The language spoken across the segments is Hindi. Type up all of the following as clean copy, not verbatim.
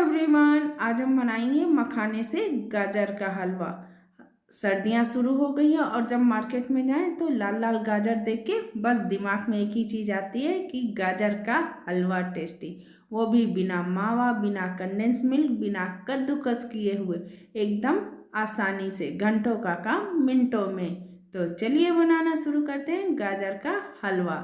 एवरीवन, आज हम बनाएंगे मखाने से गाजर का हलवा। सर्दियां शुरू हो गई हैं और जब मार्केट में जाएं तो लाल लाल गाजर देख के बस दिमाग में एक ही चीज़ आती है कि गाजर का हलवा टेस्टी, वो भी बिना मावा, बिना कंडेंस मिल्क, बिना कद्दूकस किए हुए, एकदम आसानी से, घंटों का काम मिनटों में। तो चलिए बनाना शुरू करते हैं गाजर का हलवा।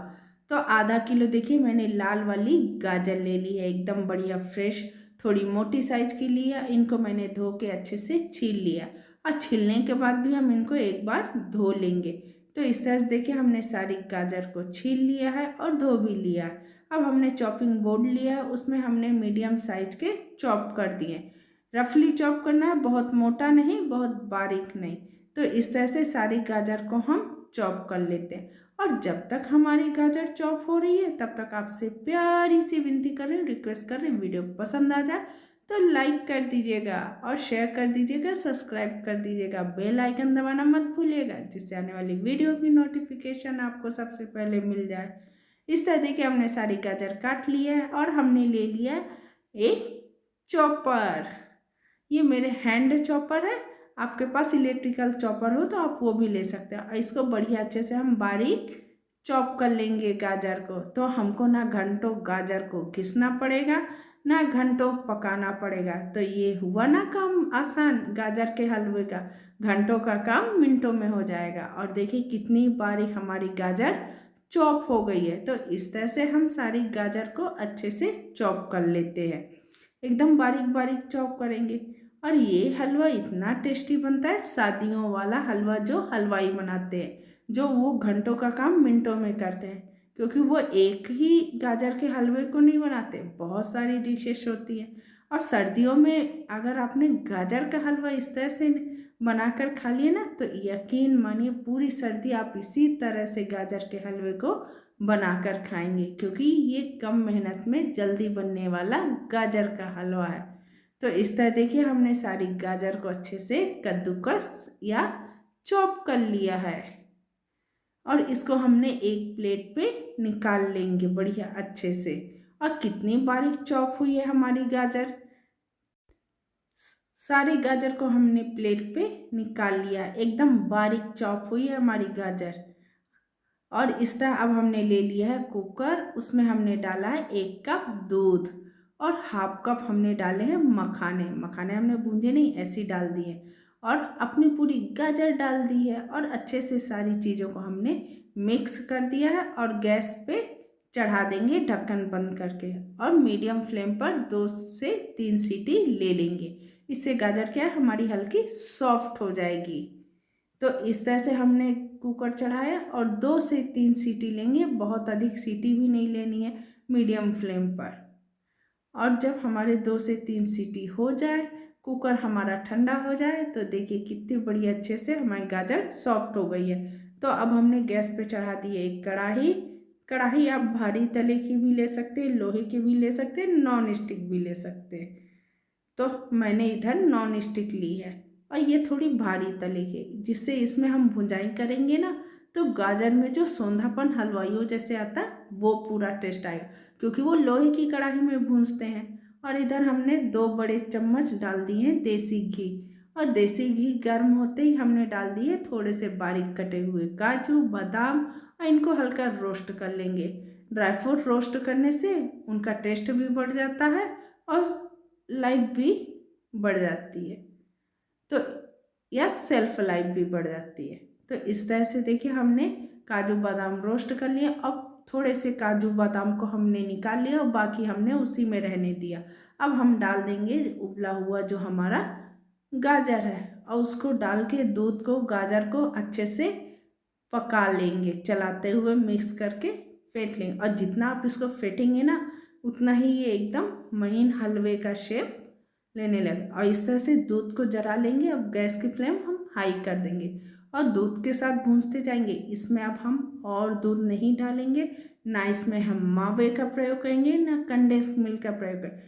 तो आधा किलो देखिए मैंने लाल वाली गाजर ले ली है, एकदम बढ़िया फ्रेश, थोड़ी मोटी साइज की लिया। इनको मैंने धो के अच्छे से छील लिया और छीलने के बाद भी हम इनको एक बार धो लेंगे। तो इस तरह से देखिए हमने सारी गाजर को छील लिया है और धो भी लिया है। अब हमने चॉपिंग बोर्ड लिया है, उसमें हमने मीडियम साइज के चॉप कर दिए। रफली चॉप करना है, बहुत मोटा नहीं, बहुत बारीक नहीं। तो इस तरह से सारी गाजर को हम चॉप कर लेते हैं। और जब तक हमारी गाजर चॉप हो रही है तब तक आपसे प्यारी सी विनती कर रही हूँ, रिक्वेस्ट कर रही हूँ, वीडियो पसंद आ जाए तो लाइक कर दीजिएगा और शेयर कर दीजिएगा, सब्सक्राइब कर दीजिएगा, बेल आइकन दबाना मत भूलिएगा, जिससे आने वाली वीडियो की नोटिफिकेशन आपको सबसे पहले मिल जाए। इस तरह देखिए हमने सारी गाजर काट ली है और हमने ले लिया एक चॉपर। ये मेरे हैंड चॉपर है, आपके पास इलेक्ट्रिकल चॉपर हो तो आप वो भी ले सकते हैं। इसको बढ़िया अच्छे से हम बारीक चॉप कर लेंगे गाजर को। तो हमको ना घंटों गाजर को घिसना पड़ेगा, ना घंटों पकाना पड़ेगा। तो ये हुआ ना काम आसान गाजर के हलवे का, घंटों का काम मिनटों में हो जाएगा। और देखिए कितनी बारीक हमारी गाजर चॉप हो गई है। तो इस तरह से हम सारी गाजर को अच्छे से चॉप कर लेते हैं, एकदम बारीक बारीक चॉप करेंगे। और ये हलवा इतना टेस्टी बनता है, शादियों वाला हलवा जो हलवाई बनाते हैं, जो वो घंटों का काम मिनटों में करते हैं। क्योंकि वो एक ही गाजर के हलवे को नहीं बनाते, बहुत सारी डिशेस होती हैं। और सर्दियों में अगर आपने गाजर का हलवा इस तरह से बनाकर खा लिए ना तो यकीन मानिए पूरी सर्दी आप इसी तरह से गाजर के हलवे को बनाकर खाएंगे। क्योंकि ये कम मेहनत में जल्दी बनने वाला गाजर का हलवा है। तो इस तरह देखिए हमने सारी गाजर को अच्छे से कद्दूकस या चॉप कर लिया है और इसको हमने एक प्लेट पे निकाल लेंगे बढ़िया अच्छे से। और कितनी बारीक चॉप हुई है हमारी गाजर, सारी गाजर को हमने प्लेट पे निकाल लिया, एकदम बारीक चॉप हुई है हमारी गाजर। और इस तरह अब हमने ले लिया है कुकर, उसमें हमने डाला है 1 कप दूध और ½ कप हमने डाले हैं मखाने। मखाने हमने भूंजे नहीं, ऐसे ही डाल दिए और अपनी पूरी गाजर डाल दी है और अच्छे से सारी चीज़ों को हमने मिक्स कर दिया है। और गैस पे चढ़ा देंगे ढक्कन बंद करके और मीडियम फ्लेम पर 2 से 3 सीटी ले लेंगे। इससे गाजर क्या है हमारी हल्की सॉफ्ट हो जाएगी। तो इस तरह से हमने कुकर चढ़ाया और 2 से 3 सीटी लेंगे, बहुत अधिक सीटी भी नहीं लेनी है, मीडियम फ्लेम पर। और जब हमारे 2 से 3 सीटी हो जाए, कुकर हमारा ठंडा हो जाए, तो देखिए कितनी बड़ी अच्छे से हमारी गाजर सॉफ्ट हो गई है। तो अब हमने गैस पे चढ़ा दी है एक कढ़ाई। कढ़ाई आप भारी तले की भी ले सकते हैं, लोहे की भी ले सकते हैं, नॉन स्टिक भी ले सकते हैं। तो मैंने इधर नॉन स्टिक ली है और ये थोड़ी भारी तले की, जिससे इसमें हम भुंजाई करेंगे ना तो गाजर में जो सौंधापन हलवाइयों जैसे आता है वो पूरा टेस्ट आएगा, क्योंकि वो लोहे की कढ़ाई में भूनते हैं। और इधर हमने 2 बड़े चम्मच डाल दिए हैं देसी घी, और देसी घी गर्म होते ही हमने डाल दिए थोड़े से बारीक कटे हुए काजू बादाम और इनको हल्का रोस्ट कर लेंगे। ड्राई फ्रूट रोस्ट करने से उनका टेस्ट भी बढ़ जाता है और लाइफ भी बढ़ जाती है, तो या सेल्फ लाइफ भी बढ़ जाती है। तो इस तरह से देखिए हमने काजू बादाम रोस्ट कर लिया। अब थोड़े से काजू बादाम को हमने निकाल लिया और बाकी हमने उसी में रहने दिया। अब हम डाल देंगे उबला हुआ जो हमारा गाजर है और उसको डाल के दूध को गाजर को अच्छे से पका लेंगे, चलाते हुए मिक्स करके फेंट लेंगे। और जितना आप इसको फेंटेंगे ना उतना ही ये एकदम महीन हलवे का शेप लेने लगे। और इस तरह से दूध को जला लेंगे। अब गैस की फ्लेम हम हाई कर देंगे और दूध के साथ भूनते जाएंगे। इसमें अब हम और दूध नहीं डालेंगे, ना इसमें हम मावे का प्रयोग करेंगे, ना कंडेंस मिल्क का प्रयोग करेंगे।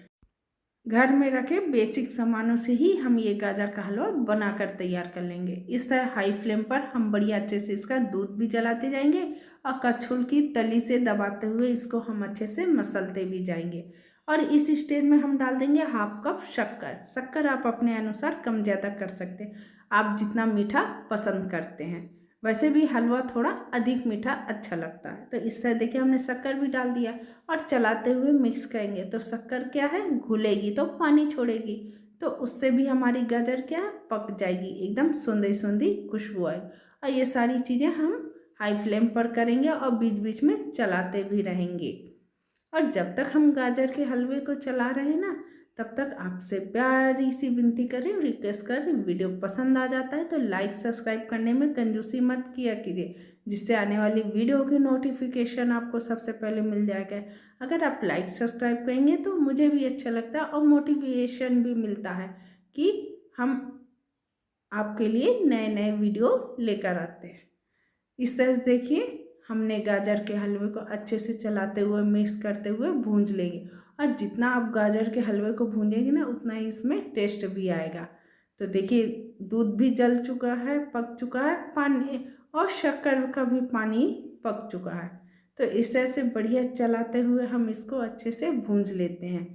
घर में रखे बेसिक सामानों से ही हम ये गाजर का हलवा बनाकर तैयार कर लेंगे। इस तरह हाई फ्लेम पर हम बढ़िया अच्छे से इसका दूध भी जलाते जाएंगे और कछुल की तली से दबाते हुए इसको हम अच्छे से मसलते भी जाएंगे। और इस स्टेज में हम डाल देंगे हाफ कप शक्कर। शक्कर आप अपने अनुसार कम ज़्यादा कर सकते हैं, आप जितना मीठा पसंद करते हैं। वैसे भी हलवा थोड़ा अधिक मीठा अच्छा लगता है। तो इस तरह देखिए हमने शक्कर भी डाल दिया और चलाते हुए मिक्स करेंगे। तो शक्कर क्या है, घुलेगी तो पानी छोड़ेगी, तो उससे भी हमारी गाजर क्या है, पक जाएगी, एकदम सुंदरी सुंदरी खुशबू आएगी। और ये सारी चीज़ें हम हाई फ्लेम पर करेंगे और बीच बीच में चलाते भी रहेंगे। और जब तक हम गाजर के हलवे को चला रहे हैं ना, तब तक आपसे प्यारी सी विनती करें, रिक्वेस्ट करें, वीडियो पसंद आ जाता है तो लाइक सब्सक्राइब करने में कंजूसी मत किया कीजिए, जिससे आने वाली वीडियो की नोटिफिकेशन आपको सबसे पहले मिल जाएगा। अगर आप लाइक सब्सक्राइब करेंगे तो मुझे भी अच्छा लगता है और मोटिवेशन भी मिलता है कि हम आपके लिए नए नए वीडियो लेकर आते हैं। इस तरह से देखिए हमने गाजर के हलवे को अच्छे से चलाते हुए मिक्स करते हुए भूंज लेंगे। और जितना आप गाजर के हलवे को भूंजेंगे ना, उतना ही इसमें टेस्ट भी आएगा। तो देखिए दूध भी जल चुका है, पक चुका है, पानी और शक्कर का भी पानी पक चुका है। तो इस तरह से बढ़िया चलाते हुए हम इसको अच्छे से भूंज लेते हैं।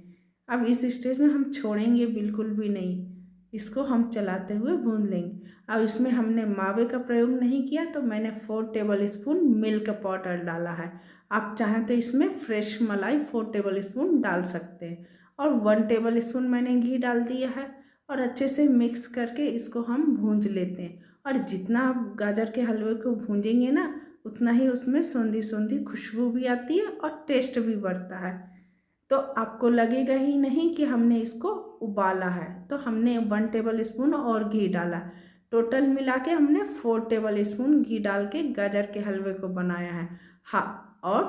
अब इस स्टेज में हम छोड़ेंगे बिल्कुल भी नहीं, इसको हम चलाते हुए भून लेंगे। अब इसमें हमने मावे का प्रयोग नहीं किया, तो मैंने 4 टेबल स्पून मिल्क पाउडर डाला है। आप चाहें तो इसमें फ्रेश मलाई 4 टेबल स्पून डाल सकते हैं। और 1 टेबल स्पून मैंने घी डाल दिया है और अच्छे से मिक्स करके इसको हम भूंज लेते हैं। और जितना आप गाजर के हलवे को भूंजेंगे ना, उतना ही उसमें सौंधी सौंधी खुशबू भी आती है और टेस्ट भी बढ़ता है। तो आपको लगेगा ही नहीं कि हमने इसको उबाला है। तो हमने 1 टेबल स्पून और घी डाला, टोटल मिला के हमने 4 टेबल स्पून घी डाल के गाजर के हलवे को बनाया है। हाँ, और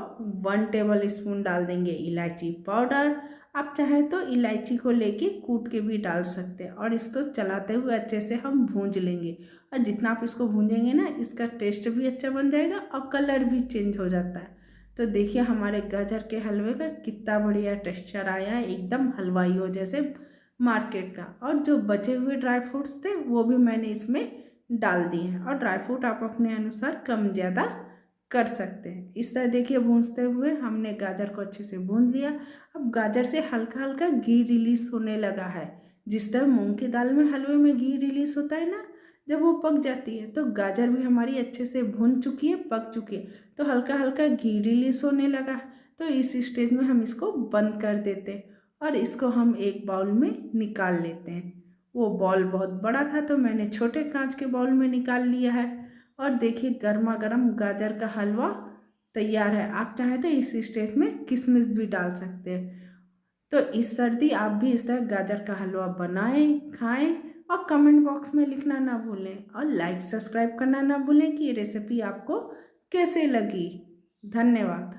1 टेबल स्पून डाल देंगे इलायची पाउडर। आप चाहें तो इलायची को लेके कूट के भी डाल सकते हैं। और इसको चलाते हुए अच्छे से हम भूंज लेंगे। और जितना आप इसको भूंजेंगे ना, इसका टेस्ट भी अच्छा बन जाएगा और कलर भी चेंज हो जाता है। तो देखिए हमारे गाजर के हलवे का कितना बढ़िया टेक्सचर आया है, एकदम हलवाइयों जैसे मार्केट का। और जो बचे हुए ड्राई फ्रूट्स थे वो भी मैंने इसमें डाल दिए हैं। और ड्राई फ्रूट आप अपने अनुसार कम ज़्यादा कर सकते हैं। इस तरह देखिए भूनते हुए हमने गाजर को अच्छे से भून लिया। अब गाजर से हल्का हल्का घी रिलीज होने लगा है। जिस तरह मूंग की दाल में हलवे में घी रिलीज होता है ना, जब वो पक जाती है, तो गाजर भी हमारी अच्छे से भून चुकी है, पक चुकी है, तो हल्का हल्का घी रिलीज होने लगा। तो इस स्टेज में हम इसको बंद कर देते हैं और इसको हम एक बाउल में निकाल लेते हैं। वो बाउल बहुत बड़ा था तो मैंने छोटे कांच के बाउल में निकाल लिया है। और देखिए गर्मा गर्म गाजर का हलवा तैयार है। आप चाहें तो इस स्टेज में किशमिश भी डाल सकते हैं। तो इस सर्दी आप भी इस तरह गाजर का हलवा बनाएं, खाएं और कमेंट बॉक्स में लिखना ना भूलें। और लाइक सब्सक्राइब करना ना भूलें कि ये रेसिपी आपको कैसे लगी। धन्यवाद।